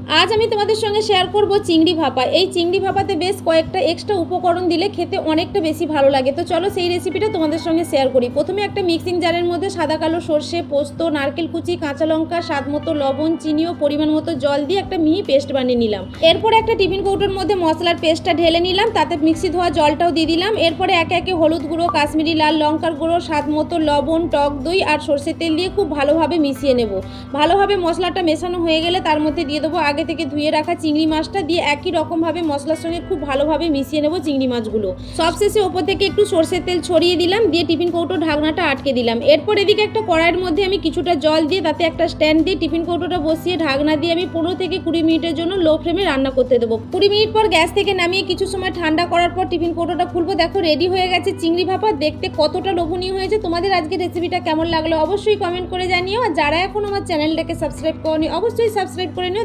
আজ আমি তোমাদের সঙ্গে শেয়ার করব চিংড়ি ভাপা। এই চিংড়ি ভাপাতে বেশ কয়েকটা এক্সট্রা উপকরণ দিলে খেতে অনেকটা বেশি ভালো লাগে। তো চলো সেই রেসিপিটা তোমাদের সঙ্গে শেয়ার করি। প্রথমে একটা মিক্সিং জারের মধ্যে সাদা কালো সর্ষে, পোস্ত, নারকেল কুচি, কাঁচা লঙ্কা, স্বাদ মতো লবণ, চিনি ও পরিমাণ মতো জল দিয়ে একটা মিহি পেস্ট বানিয়ে নিলাম। এরপরে একটা টিফিন কৌটোর মধ্যে মশলার পেস্টটা ঢেলে নিলাম, তাতে মিক্সি ধোয়া জলটাও দিয়ে দিলাম। এরপরে একে একে হলুদ গুঁড়ো, কাশ্মীরি লাল লঙ্কার গুঁড়ো, স্বাদ মতো লবণ, টক দই আর সর্ষের তেল দিয়ে খুব ভালোভাবে মিশিয়ে নেব। ভালোভাবে মশলাটা মেশানো হয়ে গেলে তার মধ্যে দিয়ে দেবো আগে থেকে ধুয়ে রাখা চিংড়ি মাছটা, দিয়ে একই রকমভাবে মশলার সঙ্গে খুব ভালোভাবে মিশিয়ে নেব চিংড়ি মাছগুলো। সবশেষে ওপর থেকে একটু সর্ষের তেল ছড়িয়ে দিলাম, দিয়ে টিফিন কৌটোর ঢাকনাটা আটকে দিলাম। এরপর এদিকে একটা কড়াইয়ের মধ্যে আমি কিছুটা জল দিয়ে তাতে একটা স্ট্যান্ড দিয়ে টিফিন কৌটোটা বসিয়ে ঢাকনা দিয়ে আমি 15 থেকে 20 মিনিটের জন্য লো ফ্লেমে রান্না করতে দেবো। 20 মিনিট পর গ্যাস থেকে নামিয়ে কিছু সময় ঠান্ডা করার পর টিফিন কৌটোটা খুলবো। দেখো রেডি হয়ে গেছে চিংড়ি ভাপা। দেখতে কতটা লোভনীয় হয়েছে। তোমাদের আজকের রেসিপিটা কেমন লাগলো অবশ্যই কমেন্ট করে জানিও। আর যারা এখন আমার চ্যানেলটাকে সাবস্ক্রাইব করনি অবশ্যই সাবস্ক্রাইব করে নিও।